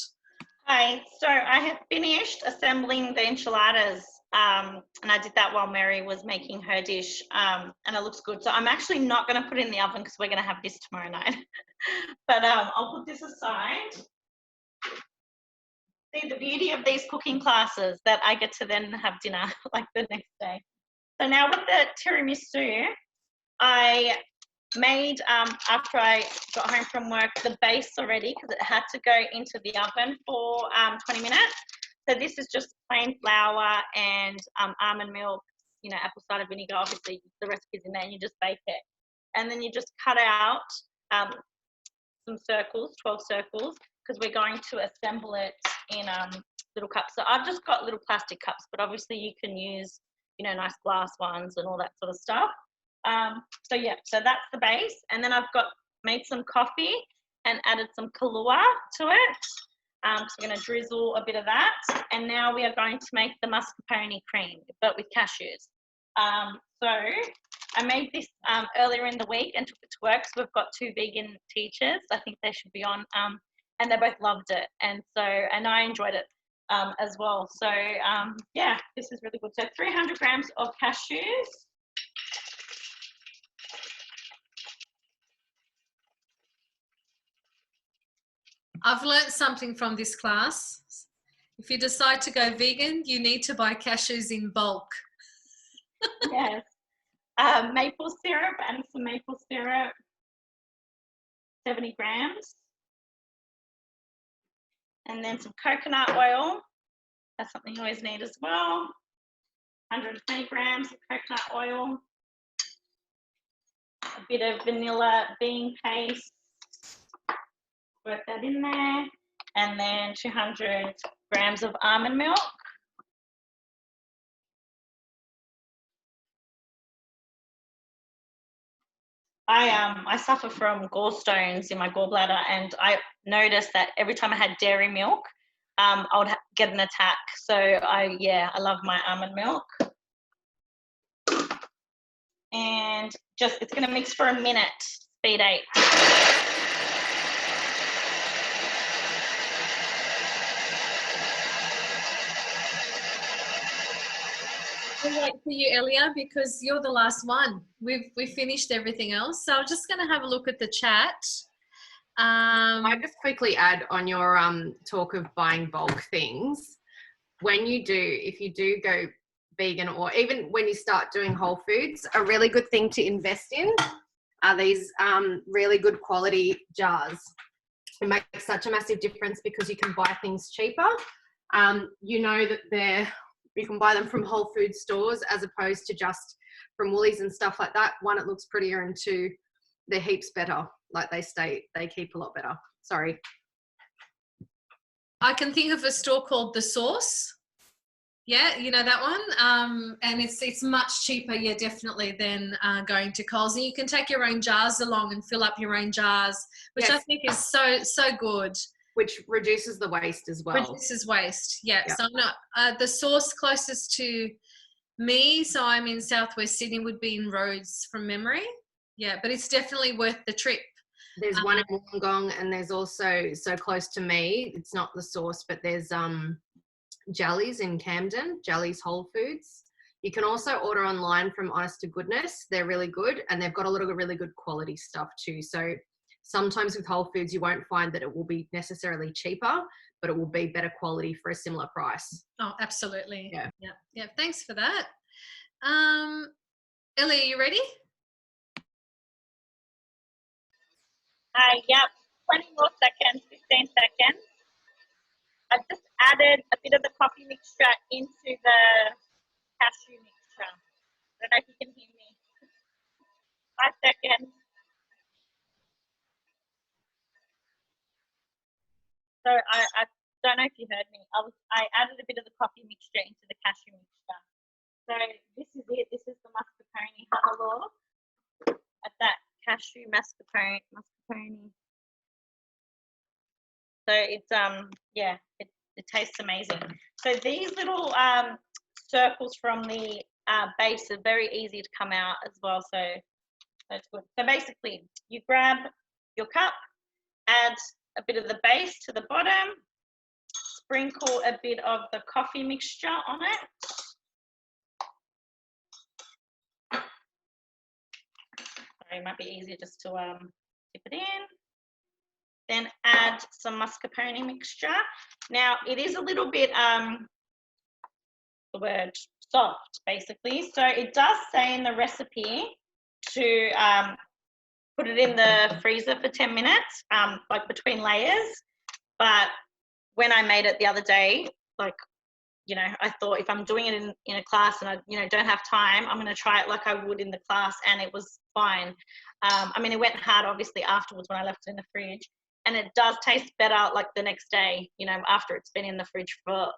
Hi, so I have finished assembling the enchiladas. And I did that while Mary was making her dish, and it looks good. So I'm actually not going to put it in the oven because we're going to have this tomorrow night. But I'll put this aside. See the beauty of these cooking classes that I get to then have dinner like the next day. So now with the tiramisu, I made, after I got home from work, the base already because it had to go into the oven for 20 minutes. So this is just plain flour and almond milk, you know, apple cider vinegar. Obviously, the recipe's in there, and you just bake it. And then you just cut out some circles, 12 circles, because we're going to assemble it in little cups. So I've just got little plastic cups, but obviously you can use, you know, nice glass ones and all that sort of stuff. So yeah, so that's the base. And then I've made some coffee and added some Kahlua to it. So we're going to drizzle a bit of that. And now we are going to make the mascarpone cream, but with cashews. So I made this earlier in the week and took it to work. So we've got 2 vegan teachers. I think they should be on. And they both loved it. And I enjoyed it as well. So yeah, this is really good. So 300 grams of cashews. I've learnt something from this class. If you decide to go vegan, you need to buy cashews in bulk. Yes. Maple syrup, adding some maple syrup, 70 grams. And then some coconut oil. That's something you always need as well. 120 grams of coconut oil. A bit of vanilla bean paste. Work that in there. And then 200 grams of almond milk. I suffer from gallstones in my gallbladder, and I noticed that every time I had dairy milk, I would get an attack. So I love my almond milk. And it's going to mix for a minute, speed 8. We'll wait for you, Elia, because you're the last one. We've finished everything else. So I'm just going to have a look at the chat. I just quickly add on your talk of buying bulk things. If you do go vegan, or even when you start doing whole foods, a really good thing to invest in are these really good quality jars. It makes such a massive difference because you can buy things cheaper. You know that you can buy them from whole food stores as opposed to just from Woolies and stuff like that. 1, it looks prettier, and 2, they're heaps better. Like they keep a lot better. Sorry. I can think of a store called The Source. Yeah, you know that one. And it's much cheaper, yeah, definitely, than going to Coles. And you can take your own jars along and fill up your own jars, which I think is so good. Which reduces the waste as well. Reduces waste, yeah. So I'm not, the Source closest to me, so I'm in Southwest Sydney, would be in Rhodes from memory. Yeah, but it's definitely worth the trip. There's one in Wollongong, and there's also, so close to me, it's not The Source, but there's Jellies in Camden, Jellies Whole Foods. You can also order online from Honest to Goodness. They're really good, and they've got a lot of really good quality stuff too. So sometimes with Whole Foods, you won't find that it will be necessarily cheaper, but it will be better quality for a similar price. Oh, absolutely. Yeah. Thanks for that. Ellie, are you ready? Yep, 20 more seconds, 15 seconds. I've just added a bit of the coffee mixture into the cashew mixture. I don't know if you can hear me. 5 seconds. So I don't know if you heard me. I added a bit of the coffee mixture into the cashew mixture. So this is it. This is the mascarpone. Have a look at that cashew mascarpone. So it's it tastes amazing. So these little circles from the base are very easy to come out as well. So that's good. So basically, you grab your cup, add a bit of the base to the bottom, sprinkle a bit of the coffee mixture on it. Sorry, it might be easier just to dip it in. Then add some mascarpone mixture. Now it is a little bit the word soft, basically. So it does say in the recipe to put it in the freezer for 10 minutes, like between layers. But when I made it the other day, like, you know, I thought if I'm doing it in a class and I, you know, don't have time, I'm going to try it like I would in the class, and it was fine. I mean, it went hard obviously afterwards when I left it in the fridge, and it does taste better like the next day, you know, after it's been in the fridge for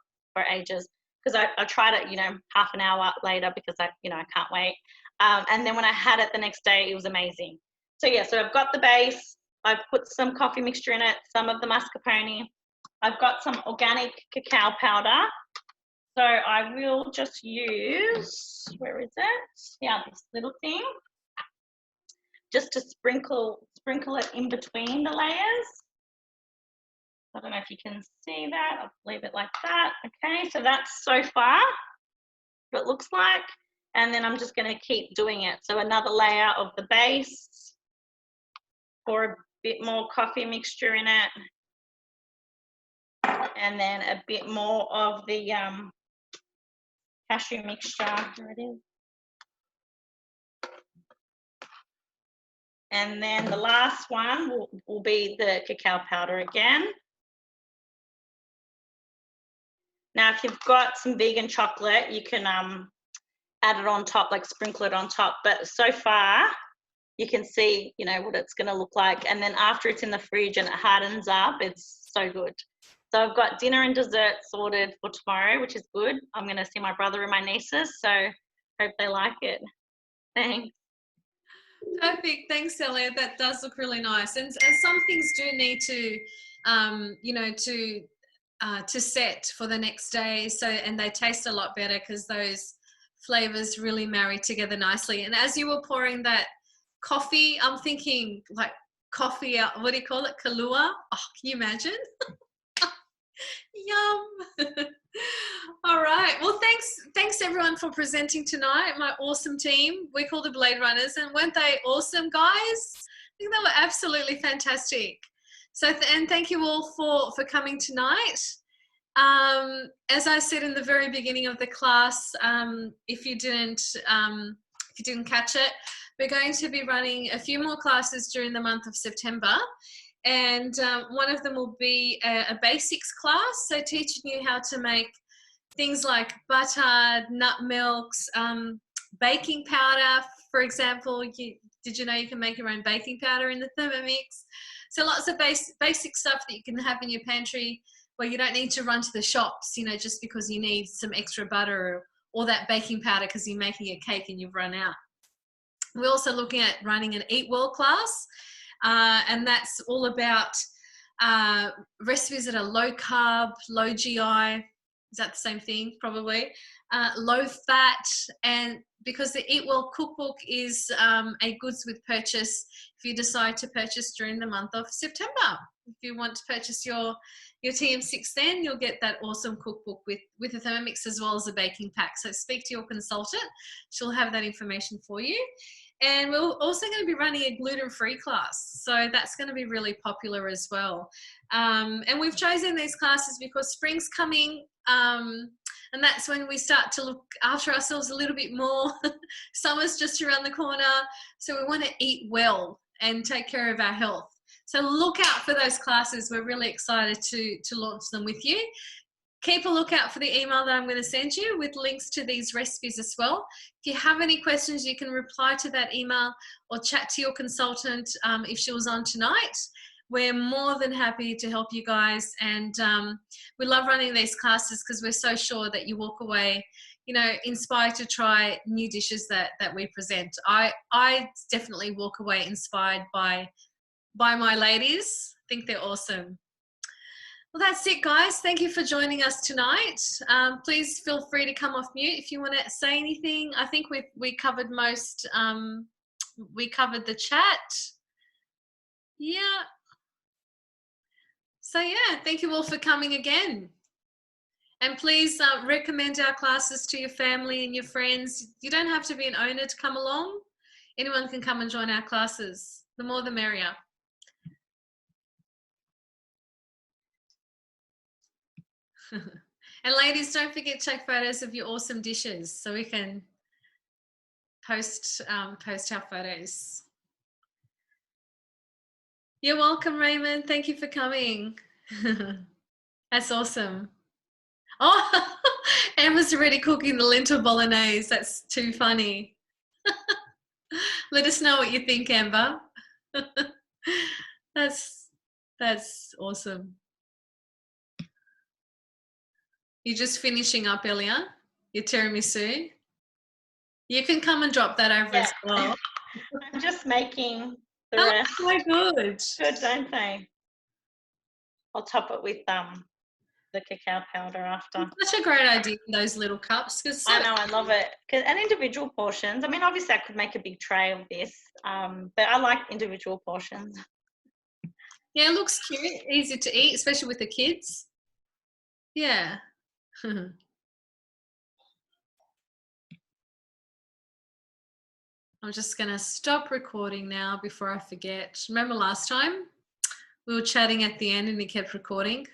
ages. Because I tried it, you know, half an hour later because I can't wait. And then when I had it the next day, it was amazing. So yeah, so I've got the base. I've put some coffee mixture in it, some of the mascarpone. I've got some organic cacao powder. So I will just use, where is it? Yeah, this little thing. Just to sprinkle it in between the layers. I don't know if you can see that. I'll leave it like that. Okay, so that's so far what it looks like. And then I'm just going to keep doing it. So another layer of the base. Pour a bit more coffee mixture in it. And then a bit more of the cashew mixture. There it is. And then the last one will be the cacao powder again. Now, if you've got some vegan chocolate, you can add it on top, like sprinkle it on top. But so far, you can see, you know, what it's going to look like. And then after it's in the fridge and it hardens up, it's so good. So I've got dinner and dessert sorted for tomorrow, which is good. I'm going to see my brother and my nieces, so hope they like it. Thanks. Perfect. Thanks, Celia. That does look really nice. And some things do need to, you know, to set for the next day. So, and they taste a lot better because those flavors really marry together nicely. And as you were pouring that coffee, I'm thinking like coffee, what do you call it? Kahlua? Oh, can you imagine? Yum. All right. Well, thanks everyone for presenting tonight. My awesome team. We call the Blade Runners, and weren't they awesome, guys? I think they were absolutely fantastic. So, and thank you all for coming tonight. As I said in the very beginning of the class, if you didn't catch it, we're going to be running a few more classes during the month of September. And one of them will be a basics class, so teaching you how to make things like butter, nut milks, baking powder, for example. Did you know you can make your own baking powder in the thermomix? So lots of basic stuff that you can have in your pantry where you don't need to run to the shops, you know, just because you need some extra butter or that baking powder because you're making a cake and you've run out. We're also looking at running an Eat Well class. And that's all about recipes that are low carb, low GI. Is that the same thing? Probably. Low fat. And because the Eat Well cookbook is a goods with purchase if you decide to purchase during the month of September. If you want to purchase your TM6, then you'll get that awesome cookbook with a thermomix as well as a baking pack. So speak to your consultant. She'll have that information for you. And we're also going to be running a gluten-free class. So that's going to be really popular as well. And we've chosen these classes because spring's coming, and that's when we start to look after ourselves a little bit more. Summer's just around the corner. So we want to eat well and take care of our health. So look out for those classes. We're really excited to launch them with you. Keep a lookout for the email that I'm going to send you with links to these recipes as well. If you have any questions, you can reply to that email or chat to your consultant if she was on tonight. We're more than happy to help you guys, and we love running these classes because we're so sure that you walk away, you know, inspired to try new dishes that we present. I definitely walk away inspired by my ladies. I think they're awesome. Well, that's it, guys. Thank you for joining us tonight. Please feel free to come off mute if you want to say anything. I think we covered most. We covered the chat. Yeah. So yeah, thank you all for coming again. And please recommend our classes to your family and your friends. You don't have to be an owner to come along. Anyone can come and join our classes. The more the merrier. And ladies, don't forget to take photos of your awesome dishes so we can post our photos. You're welcome, Raymond. Thank you for coming. That's awesome. Oh, Amber's already cooking the lentil bolognese. That's too funny. Let us know what you think, Amber. That's awesome. You're just finishing up, Elia? Your tiramisu? You can come and drop that over as well. I'm just making the Oh, rest. so good. Good, don't they? I'll top it with the cacao powder after. Such a great idea, those little cups. I know, I love it. And individual portions. I mean, obviously I could make a big tray of this, but I like individual portions. Yeah, it looks cute, easy to eat, especially with the kids. Yeah. I'm just going to stop recording now before I forget. Remember last time we were chatting at the end and he kept recording?